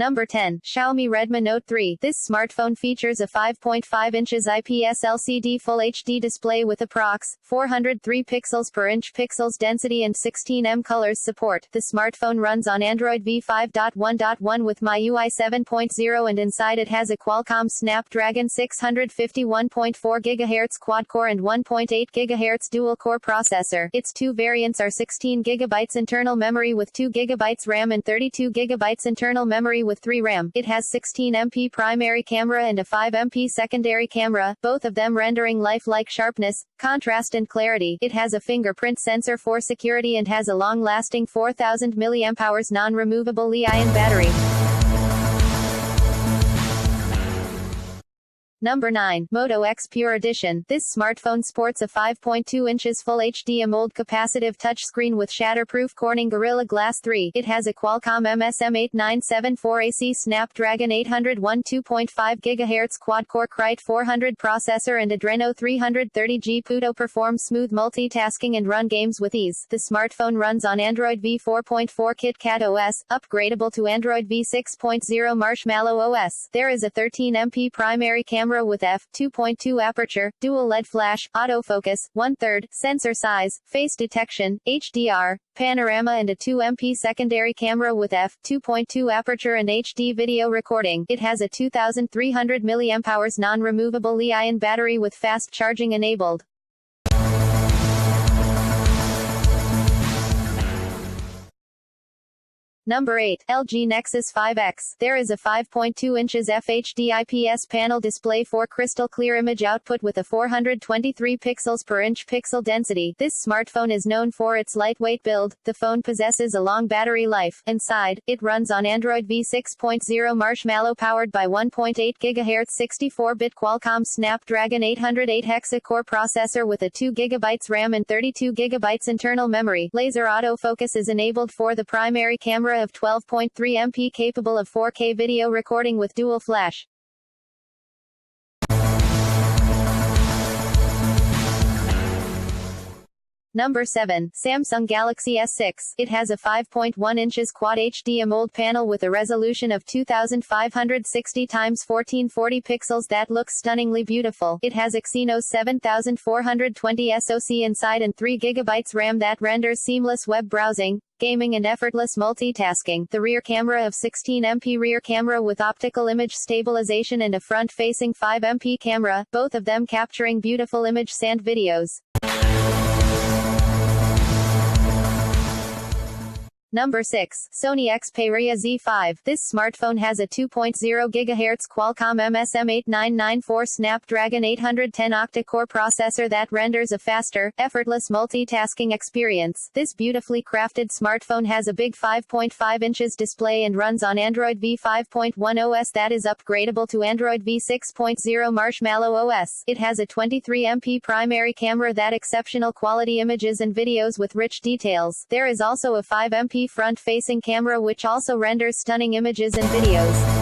Number 10. Xiaomi Redmi Note 3. This smartphone features a 5.5 inches IPS LCD Full HD display with approx. 403 pixels per inch pixels density and 16 colors support. The smartphone runs on Android v5.1.1 with MIUI 7.0 and inside it has a Qualcomm Snapdragon 651.4 GHz quad-core and 1.8 GHz dual-core processor. Its two variants are 16 GB internal memory with 2 GB RAM and 32 GB internal memory with 3 RAM. It has 16MP primary camera and a 5MP secondary camera, both of them rendering lifelike sharpness, contrast and clarity. It has a fingerprint sensor for security and has a long-lasting 4000 mAh non-removable Li-ion battery. Number 9. Moto X Pure Edition. This smartphone sports a 5.2 inches Full HD AMOLED capacitive touchscreen with shatterproof Corning Gorilla Glass 3. It has a Qualcomm MSM8974AC Snapdragon 801 2.5 GHz quad-core Krite 400 processor and Adreno 330G Puto. Performs smooth multitasking and run games with ease. The smartphone runs on Android v4.4 KitKat OS, upgradable to Android v6.0 Marshmallow OS. There is a 13MP primary camera with f2.2 aperture, dual LED flash, autofocus, 1/3, sensor size, face detection, HDR, panorama and a 2MP secondary camera with f2.2 aperture and HD video recording. It has a 2300 mAh non-removable Li-ion battery with fast charging enabled. Number 8. LG Nexus 5X. There is a 5.2 inches FHD IPS panel display for crystal clear image output with a 423 pixels per inch pixel density. This smartphone is known for its lightweight build. The phone possesses a long battery life. Inside, it runs on Android v6.0 Marshmallow powered by 1.8 GHz 64-bit Qualcomm Snapdragon 808 hexa-core processor with a 2 GB RAM and 32 GB internal memory. Laser autofocus is enabled for the primary camera of 12.3 MP capable of 4K video recording with dual flash. Number 7. Samsung Galaxy S6. It has a 5.1 inches Quad HD AMOLED panel with a resolution of 2560 x 1440 pixels that looks stunningly beautiful. It has Exynos 7420 SoC inside and 3 GB RAM that renders seamless web browsing, gaming and effortless multitasking. The rear camera of 16MP rear camera with optical image stabilization and a front-facing 5MP camera, both of them capturing beautiful image and videos. Number 6. Sony Xperia Z5. This smartphone has a 2.0 GHz Qualcomm MSM8994 Snapdragon 810 octa-core processor that renders a faster, effortless multitasking experience. This beautifully crafted smartphone has a big 5.5 inches display and runs on Android v5.1 OS that is upgradable to Android v6.0 Marshmallow OS. It has a 23MP primary camera that exceptional quality images and videos with rich details. There is also a 5MP front-facing camera which also renders stunning images and videos.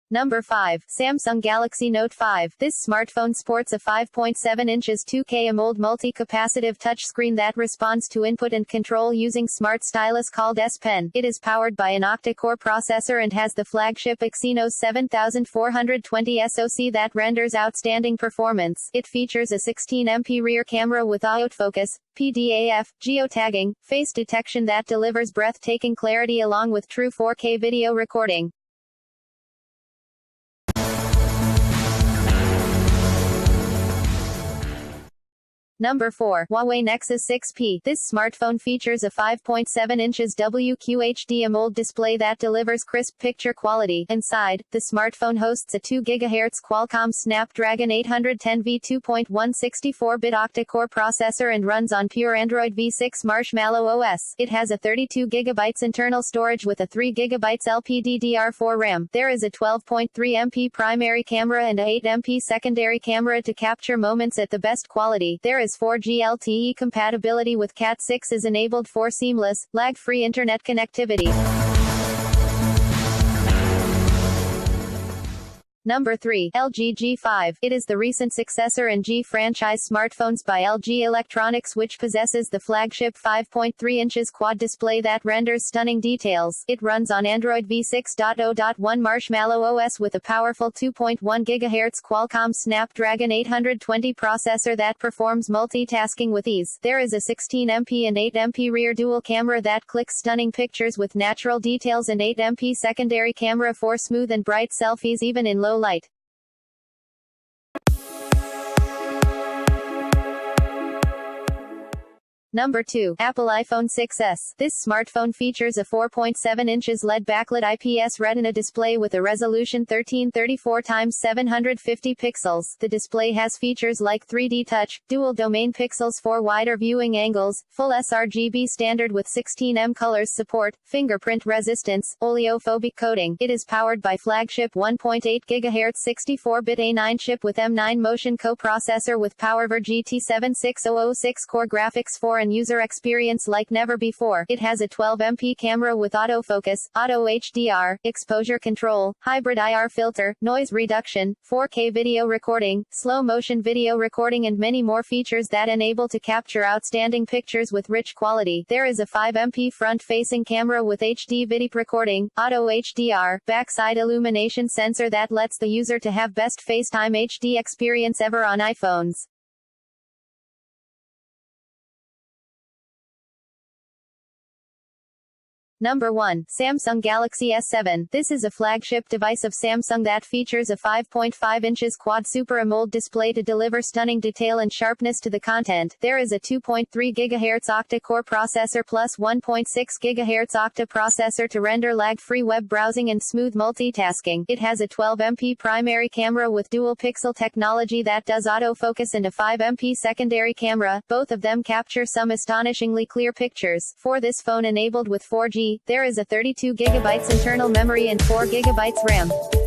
Number 5. Samsung Galaxy Note 5. This smartphone sports a 5.7 inches 2K AMOLED multi-capacitive touchscreen that responds to input and control using smart stylus called S Pen. It is powered by an octa-core processor and has the flagship Exynos 7420 SoC that renders outstanding performance. It features a 16MP rear camera with autofocus, PDAF, geotagging, face detection that delivers breathtaking clarity along with true 4K video recording. Number 4. Huawei Nexus 6P. This smartphone features a 5.7 inches WQHD AMOLED display that delivers crisp picture quality. Inside, the smartphone hosts a 2 GHz Qualcomm Snapdragon 810V 2.164-bit octa-core processor and runs on pure Android v6 Marshmallow OS. It has a 32 GB internal storage with a 3 GB LPDDR4 RAM. There is a 12.3MP primary camera and a 8MP secondary camera to capture moments at the best quality. There is 4G LTE compatibility with Cat 6 is enabled for seamless, lag-free internet connectivity. Number 3. LG G5. It is the recent successor in G franchise smartphones by LG Electronics, which possesses the flagship 5.3 inches quad display that renders stunning details. It runs on Android v6.0.1 Marshmallow OS with a powerful 2.1 GHz Qualcomm Snapdragon 820 processor that performs multitasking with ease. There is a 16MP and 8MP rear dual camera that clicks stunning pictures with natural details and 8MP secondary camera for smooth and bright selfies even in low light. Number 2. Apple iPhone 6s. This smartphone features a 4.7 inches LED backlit IPS Retina display with a resolution 1334 x 750 pixels. The display has features like 3D touch, dual domain pixels for wider viewing angles, full sRGB standard with 16M colors support, fingerprint resistance, oleophobic coating. It is powered by flagship 1.8 GHz 64-bit A9 chip with M9 Motion coprocessor with PowerVer GT76006 core graphics for and user experience like never before. It has a 12MP camera with autofocus, auto HDR, exposure control, hybrid IR filter, noise reduction, 4K video recording, slow motion video recording and many more features that enable to capture outstanding pictures with rich quality. There is a 5MP front-facing camera with HD video recording, auto HDR, backside illumination sensor that lets the user to have best FaceTime HD experience ever on iPhones. Number 1. Samsung Galaxy S7. This is a flagship device of Samsung that features a 5.5 inches quad Super AMOLED display to deliver stunning detail and sharpness to the content. There is a 2.3 GHz octa-core processor plus 1.6 GHz octa processor to render lag-free web browsing and smooth multitasking. It has a 12MP primary camera with dual pixel technology that does autofocus and a 5MP secondary camera. Both of them capture some astonishingly clear pictures. For this phone enabled with 4G, there is a 32 GB internal memory and 4 GB RAM.